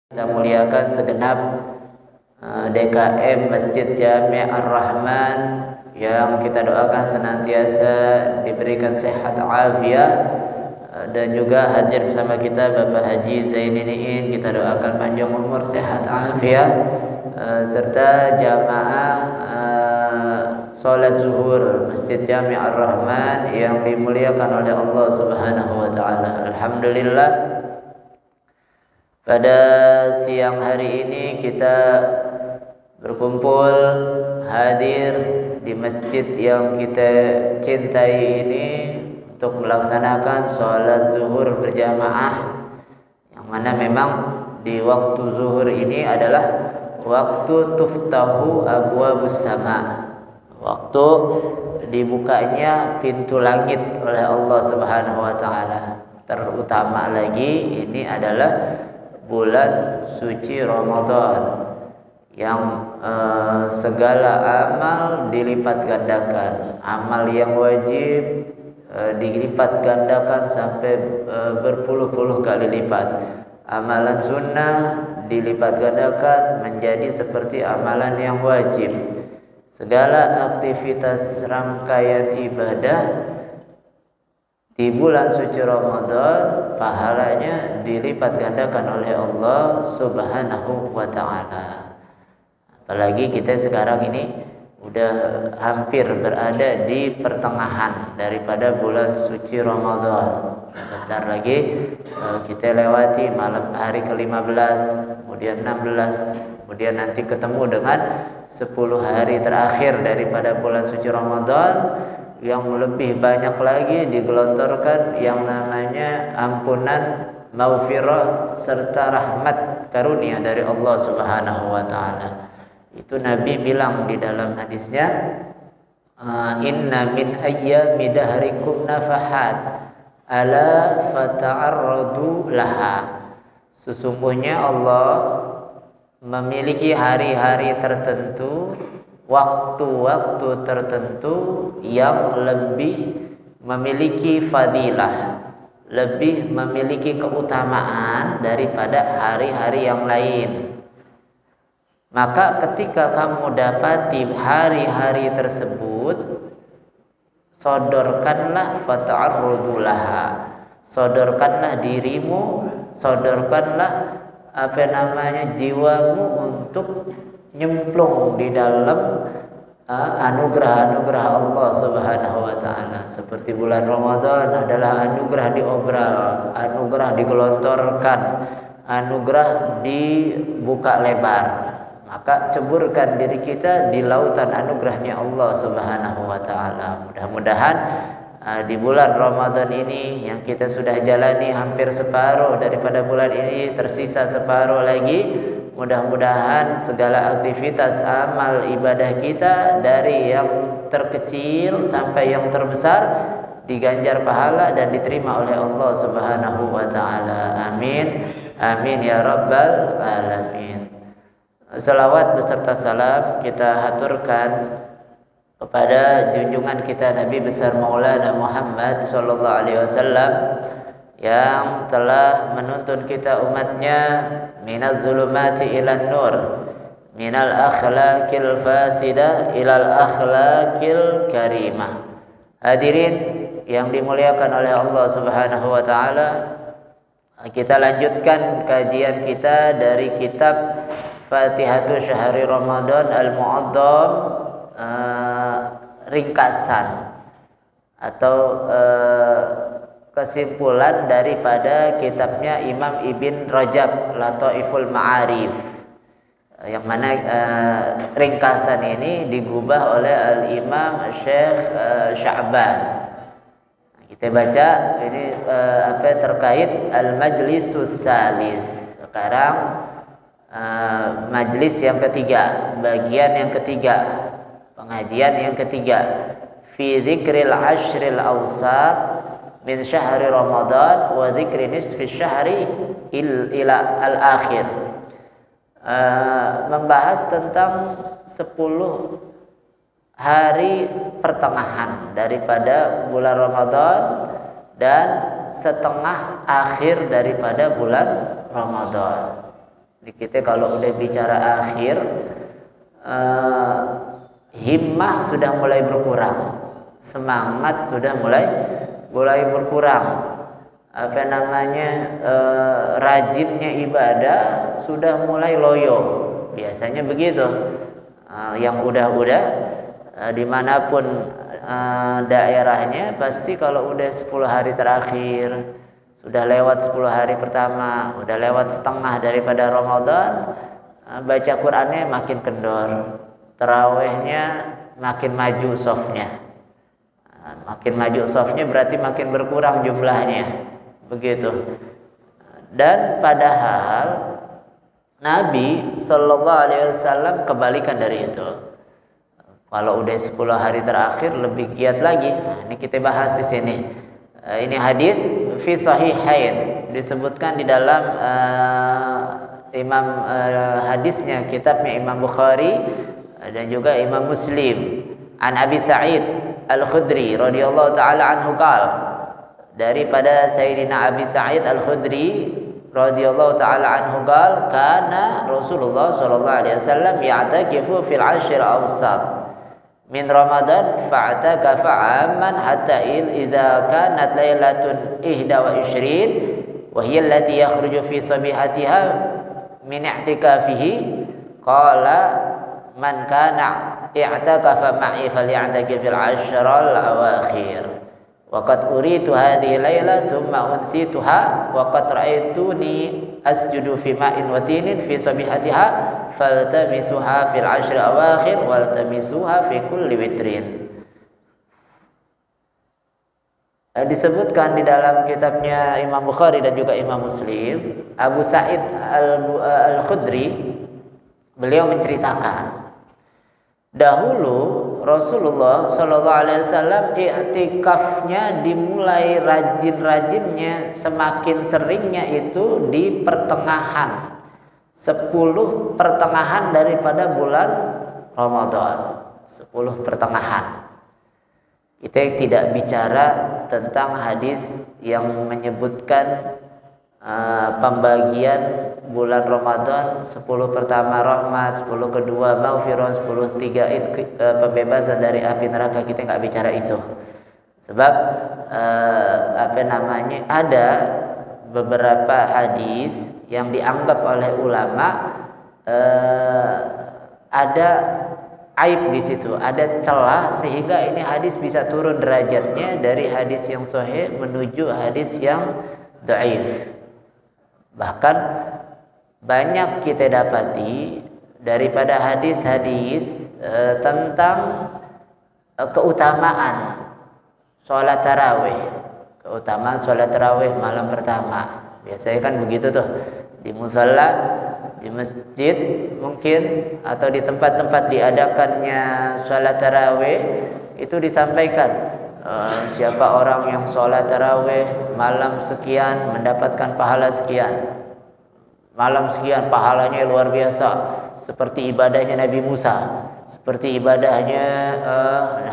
Kita muliakan segenap DKM Masjid Jami' Ar-Rahman yang kita doakan senantiasa diberikan sehat afiat, dan juga hadir bersama kita Bapak Haji Zaininiin, kita doakan panjang umur, sehat afiat, serta jamaah salat zuhur Masjid Jami' Ar-Rahman yang dimuliakan oleh Allah Subhanahu wa taala. Alhamdulillah, pada siang hari ini kita berkumpul hadir di masjid yang kita cintai ini untuk melaksanakan sholat zuhur berjamaah, yang mana memang di waktu zuhur ini adalah waktu tuftahu abwabus sama, waktu dibukanya pintu langit oleh Allah Subhanahu wa taala. Terutama lagi ini adalah bulan suci Ramadan yang segala amal dilipat gandakan. Amal yang wajib dilipat gandakan sampai berpuluh-puluh kali lipat. Amalan sunnah dilipat gandakan menjadi seperti amalan yang wajib. Segala aktivitas rangkaian ibadah di bulan suci Ramadan pahalanya dilipat gandakan oleh Allah Subhanahu wa taala. Apalagi kita sekarang ini udah hampir berada di pertengahan daripada bulan suci Ramadan. Bentar lagi kita lewati malam hari ke-15, kemudian 16, kemudian nanti ketemu dengan 10 hari terakhir daripada bulan suci Ramadan, yang lebih banyak lagi digelontorkan yang namanya ampunan, maghfirah serta rahmat karunia dari Allah Subhanahu wa taala. Itu Nabi bilang di dalam hadisnya, inna min ayyami dahrikum nafahat ala fata'arradu laha. Sesungguhnya Allah memiliki hari-hari tertentu, waktu-waktu tertentu yang lebih memiliki fadilah, lebih memiliki keutamaan daripada hari-hari yang lain. Maka ketika kamu dapati hari-hari tersebut, sodorkanlah fata'arrudulaha, sodorkanlah dirimu, sodorkanlah jiwamu untuk nyemplung di dalam anugerah-anugerah Allah Subhanahu wa taala. Seperti bulan Ramadan adalah anugerah diobral, anugerah digelontorkan, anugerah dibuka lebar. Maka ceburkan diri kita di lautan anugerahnya Allah Subhanahu wa taala. Mudah-mudahan di bulan Ramadan ini yang kita sudah jalani hampir separuh daripada bulan ini, tersisa separuh lagi. Mudah-mudahan segala aktivitas amal ibadah kita dari yang terkecil sampai yang terbesar diganjar pahala dan diterima oleh Allah Subhanahu wa taala. Amin. Amin ya rabbal alamin. Salawat beserta salam kita haturkan kepada junjungan kita Nabi besar Maulana Muhammad sallallahu alaihi wasallam yang telah menuntun kita umatnya minaz zulumati ilan nur, minal akhlaqil fasidah ilal akhlaqil karimah. Hadirin yang dimuliakan oleh Allah Subhanahu wa taala, kita lanjutkan kajian kita dari kitab Fatihatu Syahri Ramadan Al-Mu'azzam, ringkasan atau kesimpulan daripada kitabnya Imam Ibn Rajab Lataiful Ma'arif, yang mana ringkasan ini digubah oleh Al-Imam Syekh Sya'ban. Kita baca ini terkait Al-Majlisus Salis. Sekarang majlis yang ketiga, bagian yang ketiga, pengajian yang ketiga, fi dzikril ashril awsat min syahri Ramadan wa dzikri nisfi syahri ila al-akhir. Membahas tentang 10 hari pertengahan daripada bulan Ramadan dan setengah akhir daripada bulan Ramadan. Kita kalau udah bicara akhir, himmah sudah mulai berkurang, semangat sudah mulai berkurang, rajinnya ibadah sudah mulai loyo, biasanya begitu. Yang udah dimanapun daerahnya, pasti kalau udah 10 hari terakhir, sudah lewat 10 hari pertama, udah lewat setengah daripada Ramadan, baca Qur'annya makin kendor, tarawihnya makin maju softnya. Makin maju softnya berarti makin berkurang jumlahnya, begitu. Dan padahal Nabi Shallallahu Alaihi Wasallam kebalikan dari itu. Kalau udah 10 hari terakhir lebih giat lagi. Nah, ini kita bahas di sini. Ini hadis fi sahihain, disebutkan di dalam hadisnya, kitabnya Imam Bukhari dan juga Imam Muslim. An Abi Sa'id Al-Khudri radhiyallahu taala anhu qala, daripada Sayyidina Abi Sa'id Al-Khudri radhiyallahu taala anhu qala, kana Rasulullah sallallahu alaihi wasallam ya'takifu fil 'ashr awsat min Ramadan fa'atakafa 'amman hatta idza kanat lailatun 21 wa hiya allati yakhruju fi sabihatiha min i'tikafihi qala man kana i'takafa ma'i faly'takif fil 'ashral awakhir wa qad uritu hadhihi laila thumma unsituha wa qad ra'aituni asjudu fi ma'in wa tinin fi sabihatiha faltamisuha fil 'ashri awakhir waltamisuha fi kulli witrin. Disebutkan di dalam kitabnya Imam Bukhari dan juga Imam Muslim, Abu Sa'id Al-Khudri beliau menceritakan, dahulu Rasulullah Shallallahu Alaihi Wasallam i'tikafnya dimulai rajin-rajinnya, semakin seringnya itu di pertengahan 10 pertengahan daripada bulan Ramadan. 10 pertengahan. Kita tidak bicara tentang hadis yang menyebutkan pembagian bulan Ramadan, 10 pertama rahmat, 10 kedua maghfirah, 10 tiga pembebasan dari api neraka. Kita nggak bicara itu, sebab ada beberapa hadis yang dianggap oleh ulama ada aib di situ, ada celah, sehingga ini hadis bisa turun derajatnya dari hadis yang sahih menuju hadis yang dhaif. Bahkan banyak kita dapati daripada hadis-hadis tentang keutamaan sholat tarawih, keutamaan sholat tarawih malam pertama. Biasanya kan begitu tuh, di musalla, di masjid mungkin, atau di tempat-tempat diadakannya sholat tarawih, itu disampaikan siapa orang yang sholat tarawih malam sekian mendapatkan pahala sekian, malam sekian pahalanya luar biasa, seperti ibadahnya Nabi Musa, seperti ibadahnya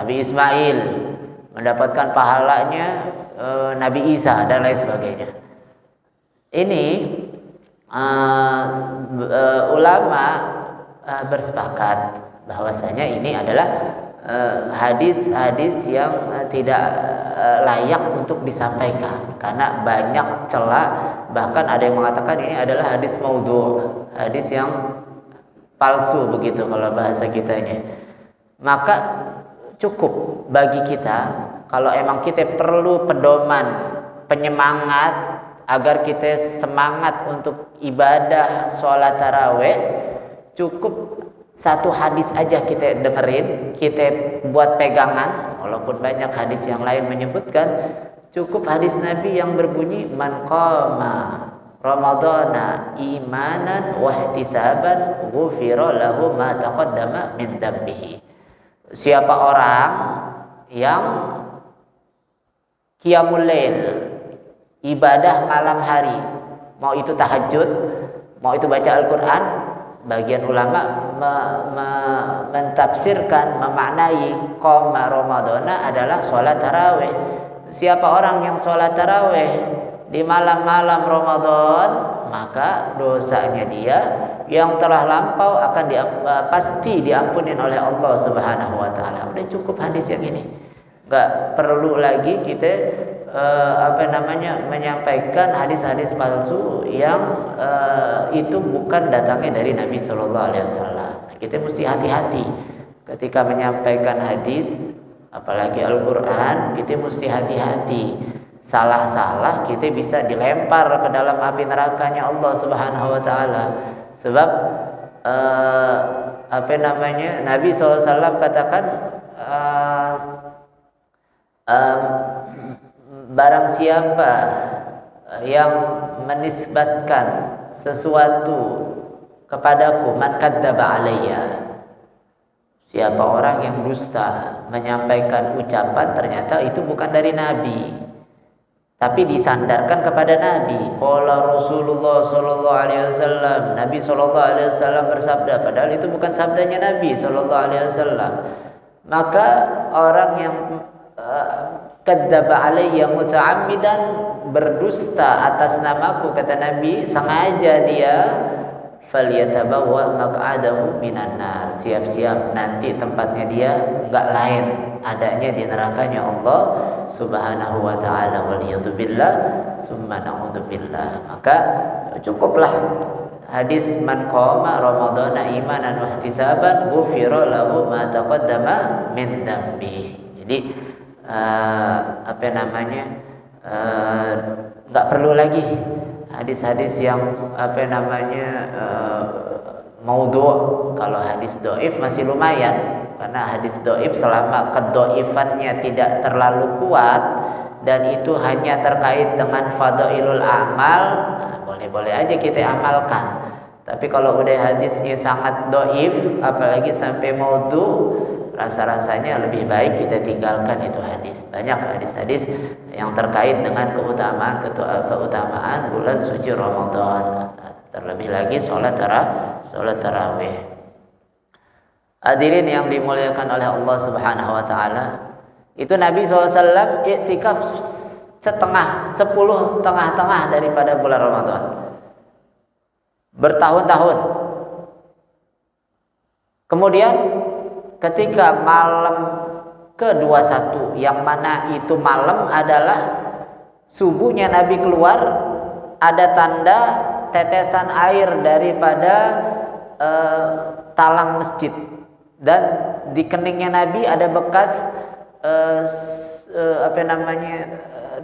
Nabi Ismail, mendapatkan pahalanya Nabi Isa dan lain sebagainya. Ini ulama bersepakat bahwasanya ini adalah hadis-hadis yang tidak layak untuk disampaikan karena banyak celah. Bahkan ada yang mengatakan ini adalah hadis maudhu', hadis yang palsu begitu kalau bahasa kitanya. Maka cukup bagi kita, kalau emang kita perlu pedoman, penyemangat agar kita semangat untuk ibadah sholat tarawih, cukup satu hadis aja kita dengerin, kita buat pegangan. Walaupun banyak hadis yang lain menyebutkan, cukup hadis Nabi yang berbunyi man qama ramadhana imanan wa ihtisaban ghufira lahu ma taqaddama min dambihi. Siapa orang yang qiyamul lail, ibadah malam hari, mau itu tahajud, mau itu baca Al-Quran, bagian ulama mentafsirkan, memaknai qoma ramadhana adalah sholat tarawih. Siapa orang yang sholat tarawih di malam-malam Ramadan, maka dosanya dia yang telah lampau akan pasti diampuni oleh Allah Subhanahu wa taala. Udah cukup hadis yang ini. Enggak perlu lagi kita menyampaikan hadis-hadis palsu yang itu bukan datangnya dari Nabi Shallallahu alaihi wasallam. Kita mesti hati-hati ketika menyampaikan hadis, apalagi Al-Qur'an, kita mesti hati-hati. Salah-salah kita bisa dilempar ke dalam api nerakanya Allah Subhanahu wa taala. Sebab Nabi SAW katakan barang siapa yang menisbatkan sesuatu kepadaku, man kadzdzaba alayya, siapa orang yang dusta menyampaikan ucapan ternyata itu bukan dari Nabi tapi disandarkan kepada Nabi. Qala Rasulullah sallallahu alaihi wasallam, Nabi sallallahu alaihi wasallam bersabda, padahal itu bukan sabdanya Nabi sallallahu alaihi wasallam. Maka orang yang kadzdzaba alayya muta'ammidan, berdusta atas namaku, kata Nabi, sengaja dia, falyatabawwa maq'adahu minan nar, siap-siap nanti tempatnya dia enggak lain, adanya di nerakanya Allah Subhanahu wa taala, waliyadzubillah summa na'udzubillah. Maka cukuplah hadis man qama ramadhana imanan wa ihtisaban ghufira lahu ma taqaddama min dzambi. Jadi nggak perlu lagi hadis-hadis yang maudhu'. Kalau hadis doif masih lumayan, karena hadis doif selama kedoifannya tidak terlalu kuat dan itu hanya terkait dengan fadailul amal, boleh-boleh aja kita amalkan. Tapi kalau udah hadisnya sangat doif, apalagi sampai maudhu', rasa-rasanya lebih baik kita tinggalkan itu hadis. Banyak hadis-hadis yang terkait dengan keutamaan bulan suci Ramadan. Terlebih lagi sholat tarawih. Hadirin yang dimuliakan oleh Allah Subhanahu wa taala, itu Nabi SAW iktikaf tengah-tengah daripada bulan Ramadan, bertahun-tahun. Kemudian ketika malam ke-21, yang mana itu malam adalah subuhnya Nabi keluar, ada tanda tetesan air daripada talang masjid, dan di keningnya Nabi ada bekas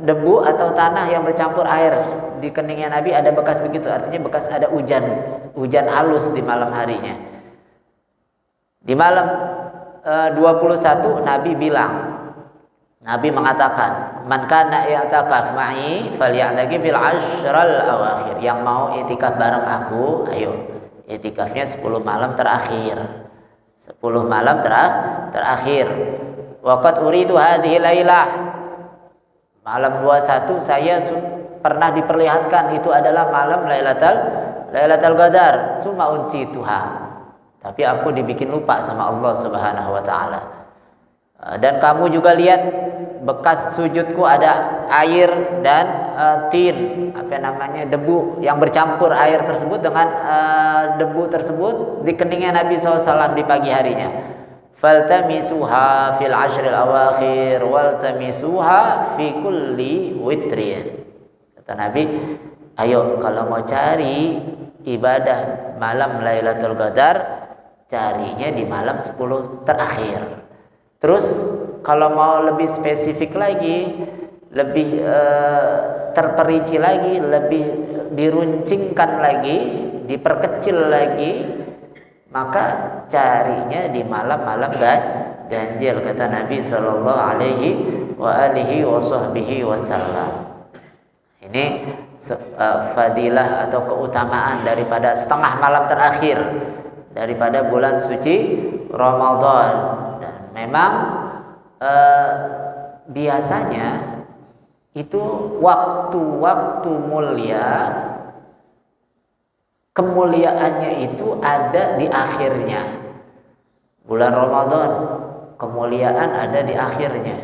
debu atau tanah yang bercampur air. Di keningnya Nabi ada bekas begitu, artinya bekas ada hujan halus di malam harinya. Di malam 21 Nabi mengatakan, man kana ya'takaf ma'i falya'taki fil ashral awakhir, yang mau itikaf bareng aku, ayo itikafnya 10 malam terakhir. 10 malam terakhir. Waqad uridu hadhihi lailah, malam 21 saya pernah diperlihatkan itu adalah malam Lailatul Qadar, summa unsituha, tapi aku dibikin lupa sama Allah Subhanahu wa taala. Dan kamu juga lihat bekas sujudku ada air dan debu yang bercampur air tersebut dengan debu tersebut di keningnya Nabi SAW di pagi harinya. Faltamisuha fil ashril awakhir waltamisuha fi kulli witrin. Kata Nabi, ayo kalau mau cari ibadah malam Lailatul Qadar, carinya di malam 10 terakhir. Terus kalau mau lebih spesifik lagi, lebih terperinci lagi, lebih diruncingkan lagi, diperkecil lagi, maka carinya di malam-malam ganjil, kata Nabi sallallahu alaihi wasallam. Ini fadilah atau keutamaan daripada setengah malam terakhir daripada bulan suci Ramadan. Memang biasanya itu waktu-waktu mulia, kemuliaannya itu ada di akhirnya. Bulan Ramadan kemuliaan ada di akhirnya.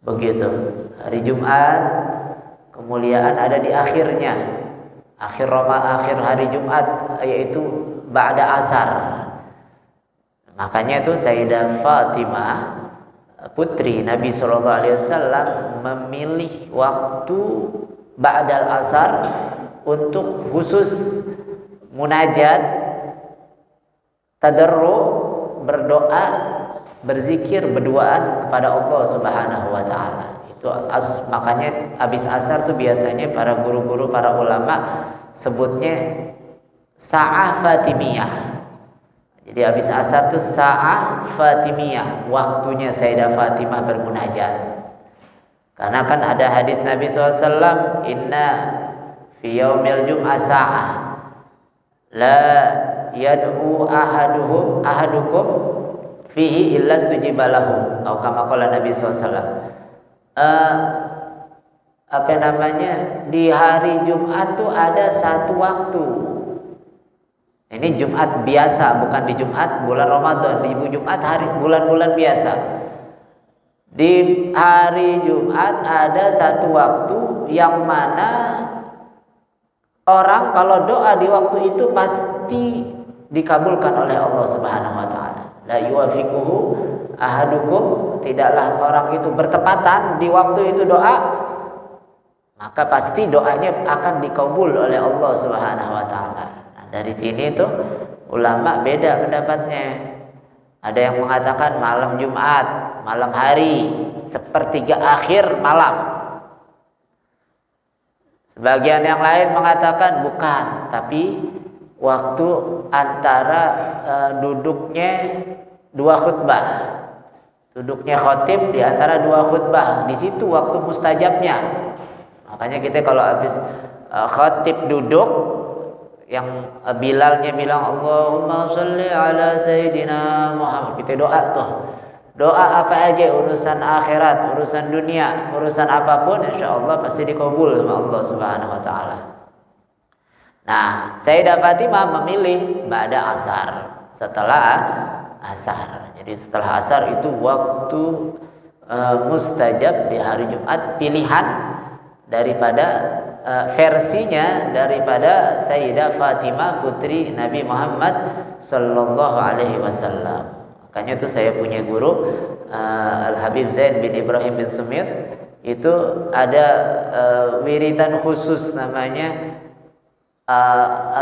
Begitu. Hari Jumat kemuliaan ada di akhirnya. akhir hari Jumat, yaitu ba'da asar. Makanya itu Sayyidah Fatimah putri Nabi SAW memilih waktu ba'dal asar untuk khusus munajat, tadarru, berdoa, berzikir, berduaan kepada Allah Subhanahu wa taala. Itu makanya habis asar tuh biasanya para guru-guru, para ulama sebutnya sa'ah Fatimiyah. Jadi habis asar tuh sa'ah Fatimiyah, waktunya Sayyidah Fatimah bermunajat. Karena kan ada hadis Nabi SAW, inna fi yaumil jum'ah sa'ah la yad'u ahadukum fihi illa stujiba lahu, atau kama qala Nabi SAW. Di hari Jumat tuh ada satu waktu. Ini Jumat biasa, bukan di Jumat bulan Ramadan, di Jumat bulan-bulan biasa. Di hari Jumat ada satu waktu yang mana orang kalau doa di waktu itu pasti dikabulkan oleh Allah Subhanahu wa taala. La yuwafiquhu ahadukum, tidaklah orang itu bertepatan di waktu itu doa, maka pasti doanya akan dikabul oleh Allah Subhanahu wa taala. Dari sini tuh ulama beda pendapatnya. Ada yang mengatakan malam Jumat, malam hari, sepertiga akhir malam. Sebagian yang lain mengatakan bukan, tapi waktu antara duduknya dua khutbah. Duduknya khatib di antara dua khutbah. Di situ waktu mustajabnya. Makanya kita kalau habis khatib duduk, yang Bilalnya bilang Allahumma sholli ala Sayyidina Muhammad, kita doa tuh. Doa apa aja, urusan akhirat, urusan dunia, urusan apapun, insyaallah pasti dikabul sama Allah Subhanahu wa taala. Nah, Sayyidah Fatimah memilih ba'da asar, setelah asar. Jadi setelah asar itu waktu mustajab di hari Jumat, pilihan daripada versinya daripada Sayyidah Fatimah putri Nabi Muhammad sallallahu alaihi wasallam. Makanya itu saya punya guru Al-Habib Zain bin Ibrahim bin Sumit, itu ada wiridan khusus namanya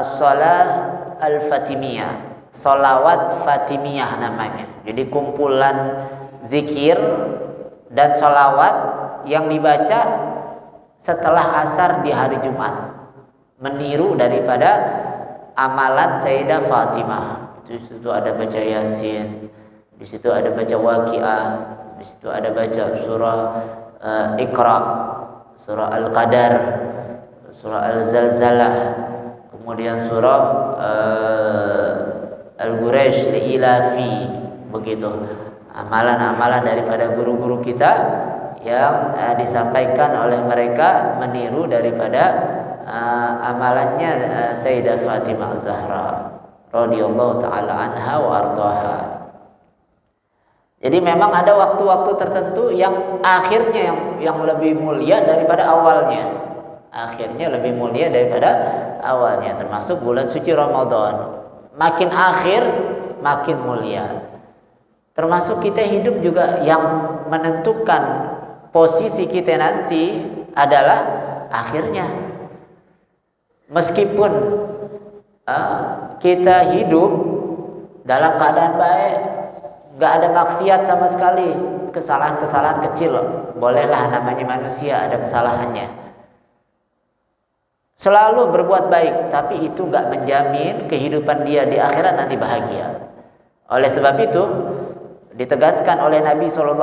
as-shalah al-fatimiyah, sholawat Fatimiyah namanya. Jadi kumpulan zikir dan sholawat yang dibaca setelah asar di hari Jumat, meniru daripada amalan Sayyidah Fatimah. Di situ ada baca Yasin, di situ ada baca Waqiah, di situ ada baca surah Iqra, surah Al-Qadar, surah Al-Zalzalah, kemudian surah Al-Quraisy Ilafi, begitu. Amalan-amalan daripada guru-guru kita yang disampaikan oleh mereka meniru daripada amalannya Sayyidah Fatimah Az-Zahra radhiyallahu taala anha wa ardhaha. Jadi memang ada waktu-waktu tertentu yang akhirnya yang lebih mulia daripada awalnya. Akhirnya lebih mulia daripada awalnya, termasuk bulan suci Ramadan. Makin akhir makin mulia. Termasuk kita hidup juga yang menentukan posisi kita nanti adalah akhirnya. Meskipun kita hidup dalam keadaan baik, gak ada maksiat sama sekali, kesalahan-kesalahan kecil, bolehlah, namanya manusia, ada kesalahannya. Selalu berbuat baik, tapi itu gak menjamin kehidupan dia di akhirat nanti bahagia. Oleh sebab itu ditegaskan oleh Nabi SAW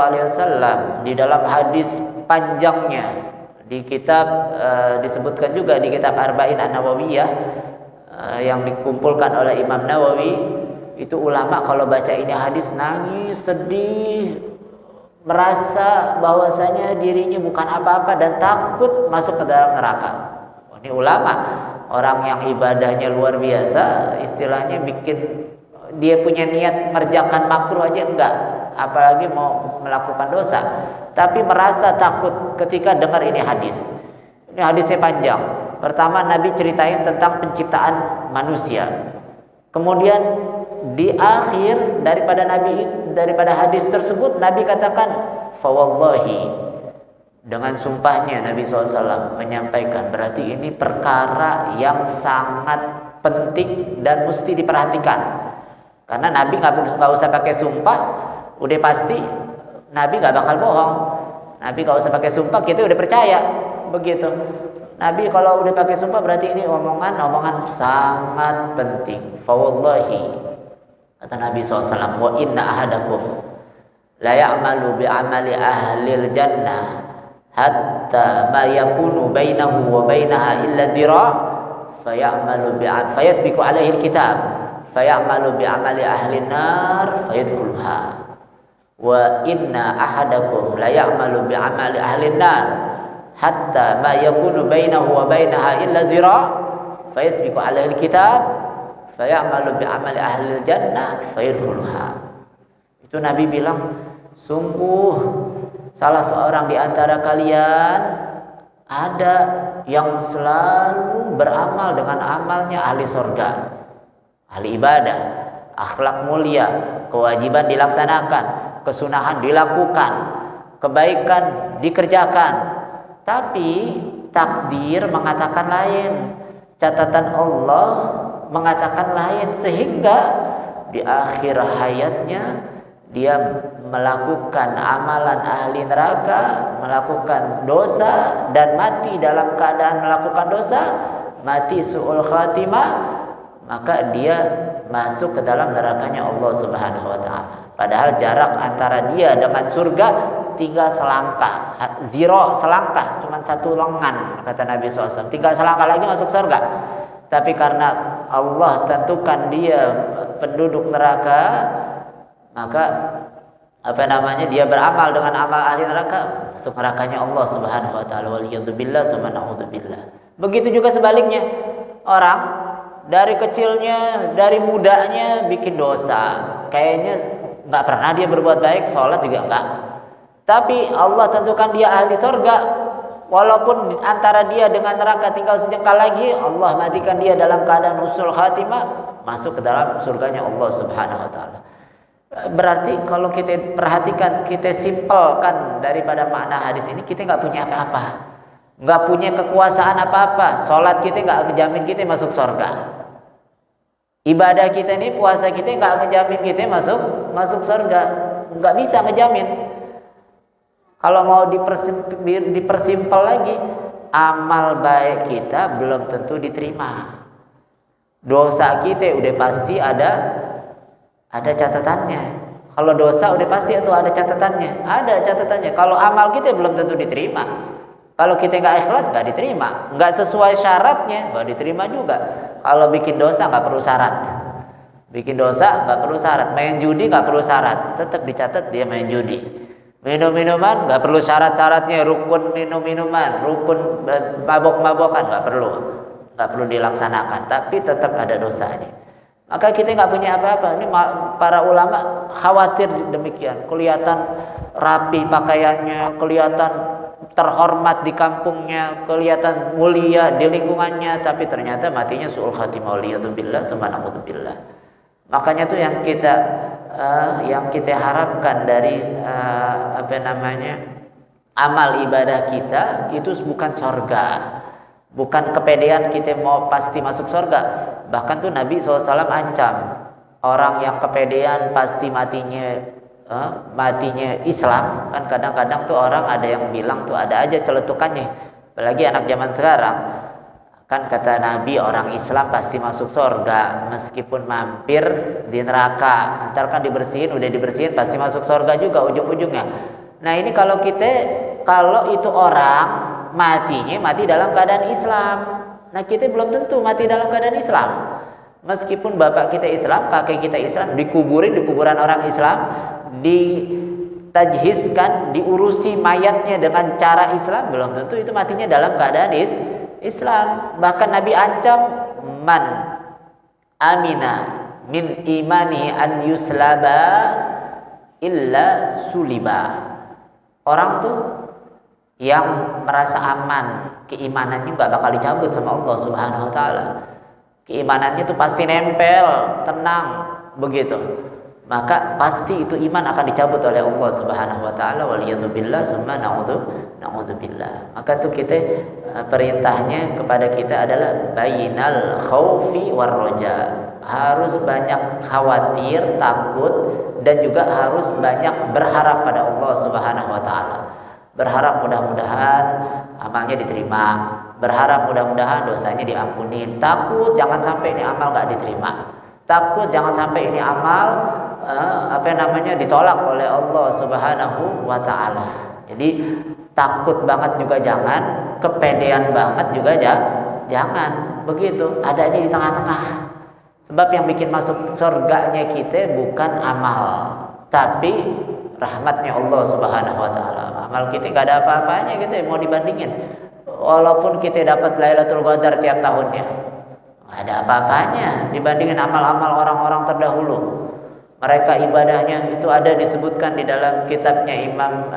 di dalam hadis panjangnya di kitab disebutkan juga di kitab Arba'in An-Nawawiyah yang dikumpulkan oleh Imam Nawawi. Itu ulama kalau baca ini hadis nangis, sedih, merasa bahwasanya dirinya bukan apa-apa dan takut masuk ke dalam neraka. Ini ulama, orang yang ibadahnya luar biasa, istilahnya bikin dia punya niat mengerjakan makruh aja enggak, apalagi mau melakukan dosa. Tapi merasa takut ketika dengar ini hadis. Ini hadisnya panjang. Pertama Nabi ceritain tentang penciptaan manusia. Kemudian di akhir daripada hadis tersebut Nabi katakan fawallahi, dengan sumpahnya Nabi SAW menyampaikan berarti ini perkara yang sangat penting dan mesti diperhatikan. Karena Nabi nggak usah pakai sumpah, udah pasti Nabi nggak bakal bohong. Nabi nggak usah pakai sumpah, kita udah percaya begitu. Nabi kalau udah pakai sumpah berarti ini omongan sangat penting. Fawallahi, kata Nabi SAW, wa inna ahadakum la ya'malu bi amali ahlil jannah hatta ma yakunu bainahu wa bainaha illa dira' fayasbiqu alaihi alkitab fayamalu bi amali ahli nar fayadkhuluha wa inna ahadakum la ya'malu bi amali ahli nar hatta ma yakunu bainahu wa bainaha illa dira' fayasbiqu alaihi alkitab fayamalu bi amali ahli jannah fayadkhuluha. Itu Nabi bilang, sungguh salah seorang di antara kalian ada yang selalu beramal dengan amalnya ahli surga, ahli ibadah, akhlak mulia, kewajiban dilaksanakan, kesunahan dilakukan, kebaikan dikerjakan. Tapi takdir mengatakan lain, catatan Allah mengatakan lain, sehingga di akhir hayatnya dia melakukan amalan ahli neraka, melakukan dosa dan mati dalam keadaan melakukan dosa, mati su'ul khatimah, maka dia masuk ke dalam nerakanya Allah Subhanahu wa taala. Padahal jarak antara dia dengan surga tinggal selangkah, selangkah, cuma satu lengan, kata Nabi SAW. Tinggal selangkah lagi masuk surga. Tapi karena Allah tentukan dia penduduk neraka, maka dia beramal dengan amal ahli neraka, masuk nerakanya Allah Subhanahu wa taala. Waliyadzubillah tsumma na'udzubillah. Begitu juga sebaliknya, orang dari kecilnya, dari mudanya bikin dosa, kayaknya nggak pernah dia berbuat baik, sholat juga enggak. Tapi Allah tentukan dia ahli surga, walaupun antara dia dengan neraka tinggal sejengkal lagi, Allah matikan dia dalam keadaan husnul khatimah, masuk ke dalam surganya Allah Subhanahu wa taala. Berarti kalau kita perhatikan, kita simpelkan daripada makna hadis ini, kita nggak punya apa-apa, nggak punya kekuasaan apa-apa. Sholat kita nggak ngejamin kita masuk surga. Ibadah kita ini, puasa kita nggak ngejamin kita masuk surga, nggak bisa ngejamin. Kalau mau dipersimpel lagi, amal baik kita belum tentu diterima. Dosa kita udah pasti ada catatannya. Kalau dosa udah pasti itu ada catatannya. Kalau amal kita belum tentu diterima. Kalau kita nggak ikhlas nggak diterima, nggak sesuai syaratnya nggak diterima juga. Kalau bikin dosa nggak perlu syarat, main judi nggak perlu syarat, tetap dicatat dia main judi. Minum-minuman nggak perlu syarat-syaratnya, rukun minum-minuman, rukun mabok-mabokan nggak perlu dilaksanakan, tapi tetap ada dosanya. Maka kita nggak punya apa-apa. Ini para ulama khawatir demikian. Kelihatan rapi pakaiannya, kelihatan terhormat di kampungnya, kelihatan mulia di lingkungannya, tapi ternyata matinya su'ul khatimah, waliyadzubillah tsumma na'udzubillah. Makanya tuh yang kita harapkan dari amal ibadah kita itu bukan surga, bukan kepedean kita mau pasti masuk surga. Bahkan tuh Nabi SAW ancam orang yang kepedean pasti matinya Islam. Kan kadang-kadang tuh orang ada yang bilang tuh ada aja celetukannya, apalagi anak zaman sekarang. Kan kata Nabi, orang Islam pasti masuk surga meskipun mampir di neraka. Ntar kan udah dibersihin pasti masuk surga juga ujung-ujungnya. Nah ini kalau itu orang mati dalam keadaan Islam. Nah kita belum tentu mati dalam keadaan Islam. Meskipun bapak kita Islam, kakek kita Islam, dikuburin di kuburan orang Islam, ditajhizkan, diurusi mayatnya dengan cara Islam, belum tentu itu matinya dalam keadaan Islam. Bahkan Nabi ancam, man amina min imani an yuslaba illa suliba. Orang tuh yang merasa aman, keimanannya nggak bakal dicabut sama Allah Subhanahu wa taala. Keimanannya itu pasti nempel, tenang, begitu. Maka pasti itu iman akan dicabut oleh Allah Subhanahu wa taala, waliyadzubillah summa na'udzubillah. Maka tuh kita perintahnya kepada kita adalah bainal khaufi war roja. Harus banyak khawatir, takut, dan juga harus banyak berharap pada Allah Subhanahu wa taala. Berharap mudah-mudahan amalnya diterima, berharap mudah-mudahan dosanya diampuni. Takut jangan sampai ini amal gak diterima, takut jangan sampai ini amal ditolak oleh Allah Subhanahu wa taala. Jadi takut banget juga jangan, kepedean banget juga jangan. Begitu, adanya di tengah-tengah. Sebab yang bikin masuk surganya kita bukan amal, tapi rahmatnya Allah Subhanahu wa taala. Amal kita enggak ada apa-apanya, kita mau dibandingin. Walaupun kita dapat Lailatul Qadar tiap tahunnya, enggak ada apa-apanya dibandingin amal-amal orang-orang terdahulu. Mereka ibadahnya itu ada disebutkan di dalam kitabnya Imam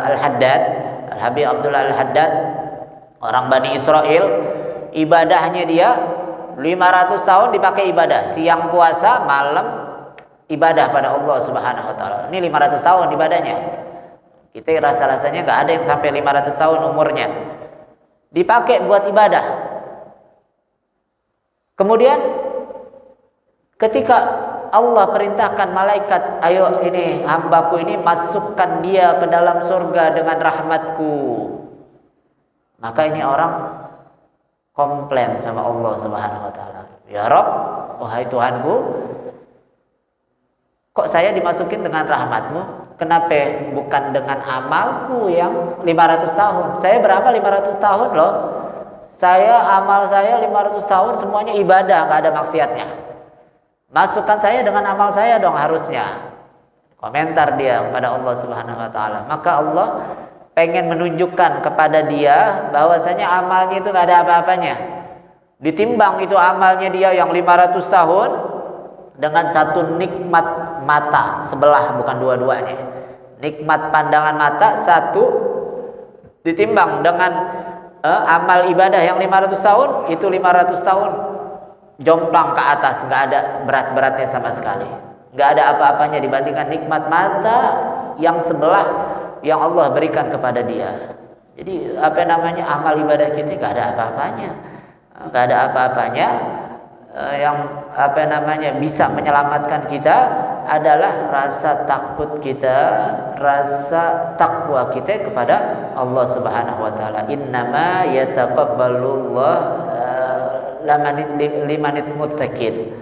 Al-Haddad, Al-Habib Abdullah Al-Haddad, orang Bani Israel. Ibadahnya dia 500 tahun dipakai ibadah, siang puasa, malam ibadah pada Allah Subhanahu wa taala. Ini 500 tahun ibadahnya. Kita rasa-rasanya enggak ada yang sampai 500 tahun umurnya dipakai buat ibadah. Kemudian ketika Allah perintahkan malaikat, ayo ini hambaku ini masukkan dia ke dalam surga dengan rahmatku. Maka ini orang komplain sama Allah Subhanahu wa taala. Ya Rabb, wahai Tuhanku, kok saya dimasukin dengan rahmatmu? Kenapa bukan dengan amalku yang 500 tahun? Saya beramal 500 tahun loh. Amal saya 500 tahun semuanya ibadah, gak ada maksiatnya. Masukkan saya dengan amal saya dong harusnya. Komentar dia kepada Allah Subhanahu wa taala. Maka Allah pengen menunjukkan kepada dia bahwasanya amalnya itu gak ada apa-apanya. Ditimbang itu amalnya dia yang 500 tahun dengan satu nikmat mata sebelah, bukan dua-duanya. Nikmat pandangan mata satu ditimbang dengan amal ibadah yang 500 tahun, itu 500 tahun jomplang ke atas, nggak ada berat-beratnya sama sekali, nggak ada apa-apanya dibandingkan nikmat mata yang sebelah yang Allah berikan kepada dia. Jadi amal ibadah kita nggak ada apa-apanya, nggak ada apa-apanya. Yang bisa menyelamatkan kita adalah rasa takut kita, rasa takwa kita kepada Allah Subhanahu wa taala. Innama yataqabbalullah limanit muttaqin.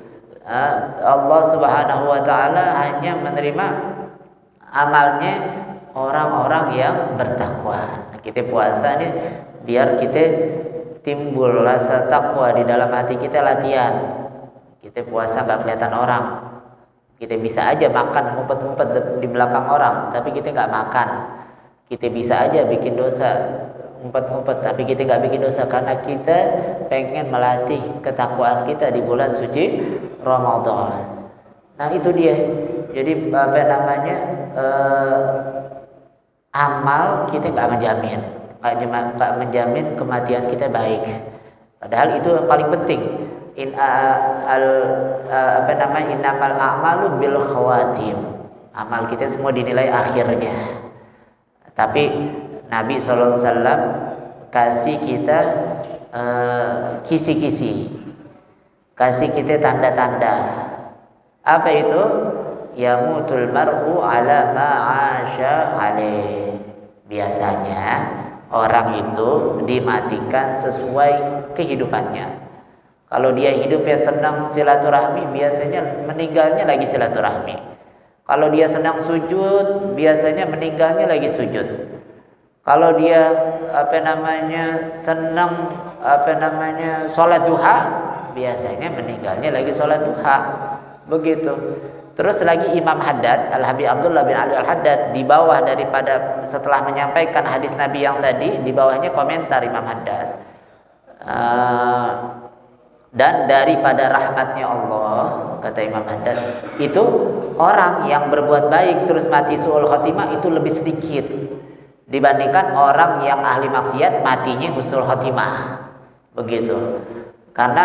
Allah Subhanahu wa taala hanya menerima amalnya orang-orang yang bertakwa. Kita puasa nih biar kita timbul rasa takwa di dalam hati kita, latihan. Kita puasa gak kelihatan orang. Kita bisa aja makan ngumpet-ngumpet di belakang orang, tapi kita gak makan. Kita bisa aja bikin dosa, ngumpet-ngumpet, tapi kita gak bikin dosa karena kita pengen melatih ketakwaan kita di bulan suci Ramadan. Nah itu dia. Jadi amal kita gak menjamin, gak menjamin kematian kita baik. Padahal itu yang paling penting. Innamal a'malu bil khawatim. Amal kita semua dinilai akhirnya. Tapi Nabi SAW kasih kita kisi-kisi, kasih kita tanda-tanda. Apa itu? Yamutul mar'u ala ma'asha alaih. Biasanya orang itu dimatikan sesuai kehidupannya. Kalau dia hidupnya senang silaturahmi, biasanya meninggalnya lagi silaturahmi. Kalau dia senang sujud, biasanya meninggalnya lagi sujud. Kalau dia senang sholat duha, biasanya meninggalnya lagi sholat duha. Begitu. Terus lagi Imam Haddad, Al-Habib Abdullah bin Ali Al-Haddad, di bawah daripada setelah menyampaikan hadis Nabi yang tadi, di bawahnya komentar Imam Haddad. Dan daripada rahmatnya Allah, kata Imam Haddad, itu orang yang berbuat baik terus mati su'ul khotimah itu lebih sedikit dibandingkan orang yang ahli maksiat matinya husnul khotimah. Begitu. Karena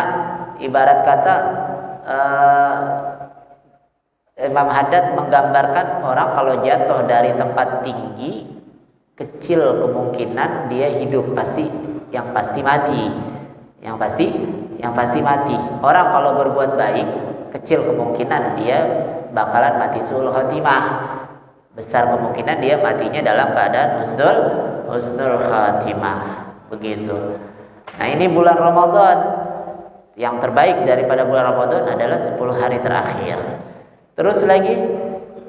ibarat kata Imam Haddad menggambarkan orang kalau jatuh dari tempat tinggi, kecil kemungkinan dia hidup, yang pasti mati. Yang pasti mati. Orang kalau berbuat baik, kecil kemungkinan dia bakalan mati suul khotimah. Besar kemungkinan dia matinya dalam keadaan husnul khotimah. Begitu. Nah, ini bulan Ramadan. Yang terbaik daripada bulan Ramadan adalah 10 hari terakhir. Terus lagi,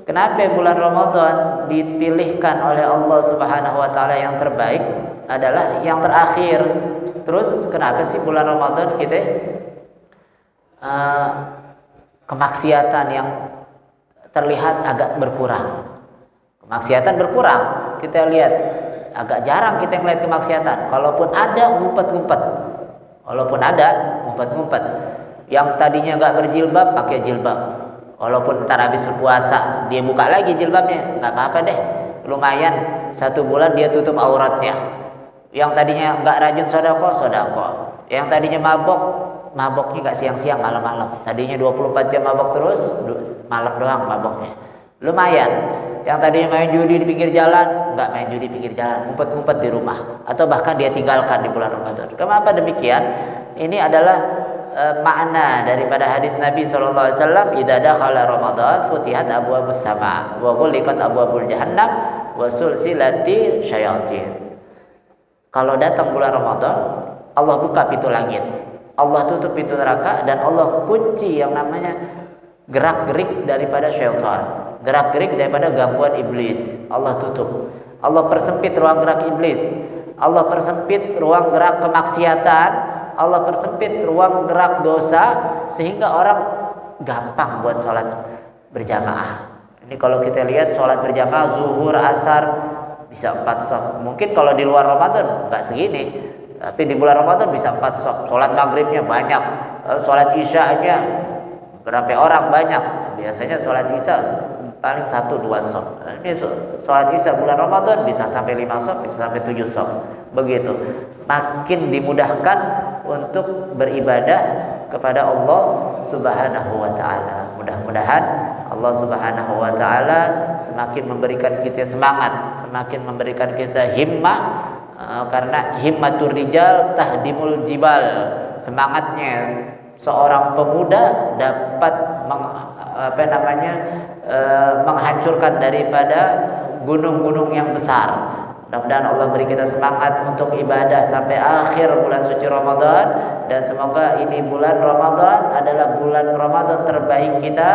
kenapa bulan Ramadan dipilihkan oleh Allah Subhanahu wa taala yang terbaik adalah yang terakhir? Terus kenapa sih bulan Ramadan kita kemaksiatan yang terlihat agak berkurang? Kemaksiatan berkurang. Kita lihat agak jarang kita melihat kemaksiatan. Kalaupun ada, ngumpet-ngumpet. Yang tadinya enggak berjilbab pakai jilbab. Walaupun ntar habis puasa dia buka lagi jilbabnya, nggak apa-apa deh, lumayan 1 bulan dia tutup auratnya. Yang tadinya nggak rajin sodako, yang tadinya maboknya nggak siang-siang, malam-malam. Tadinya 24 jam mabok terus, malam doang maboknya, lumayan. Yang tadinya main judi di pinggir jalan, nggak main judi di pinggir jalan, ngumpet-ngumpet di rumah, atau bahkan dia tinggalkan di bulan Ramadan. Kenapa demikian? Ini adalah makna daripada hadis Nabi SAW, idza dakhala Ramadan futihat abwabus sama wa ghuliqat abwabul jahannam wa sulsilati syayatin. Kalau datang bulan Ramadan, Allah buka pintu langit, Allah tutup pintu neraka, dan Allah kunci yang namanya gerak-gerik daripada syaitan, gerak-gerik daripada gangguan iblis. Allah tutup, Allah persempit ruang gerak iblis, Allah persempit ruang gerak kemaksiatan, Allah persempit ruang gerak dosa, sehingga orang gampang buat sholat berjamaah. Ini kalau kita lihat sholat berjamaah zuhur, asar bisa 4 shot. Mungkin kalau di luar Ramadan nggak segini, tapi di bulan Ramadan bisa 4 shot. Sholat maghribnya banyak, sholat isya-nya berapa orang banyak. Biasanya sholat isya paling 1-2 shot. Ini sholat isya bulan Ramadan bisa sampai 5 shot, bisa sampai 7 shot. Begitu. Makin dimudahkan untuk beribadah kepada Allah Subhanahu wa taala. Mudah-mudahan Allah Subhanahu wa taala semakin memberikan kita semangat, semakin memberikan kita himmah, karena himmatur rijal tahdimul jibal. Semangatnya seorang pemuda dapat menghancurkan daripada gunung-gunung yang besar. Mudah-mudahan Allah beri kita semangat untuk ibadah sampai akhir bulan suci Ramadan, dan semoga ini bulan Ramadan adalah bulan Ramadan terbaik kita,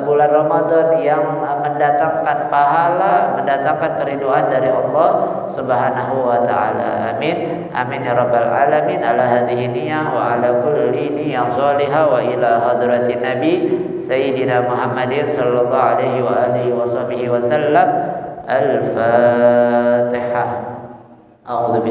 bulan Ramadan yang mendatangkan pahala, mendatangkan keridhaan dari Allah Subhanahu wa taala. Amin. Amin ya rabbal alamin. Ala hadhihi niyyah wa ala kulli niyyah shalihah wa ila hadratin nabi sayyidina Muhammadin sallallahu alaihi wa alihi wa sahbihi wa sallam. Al-Fatihah. A'udzu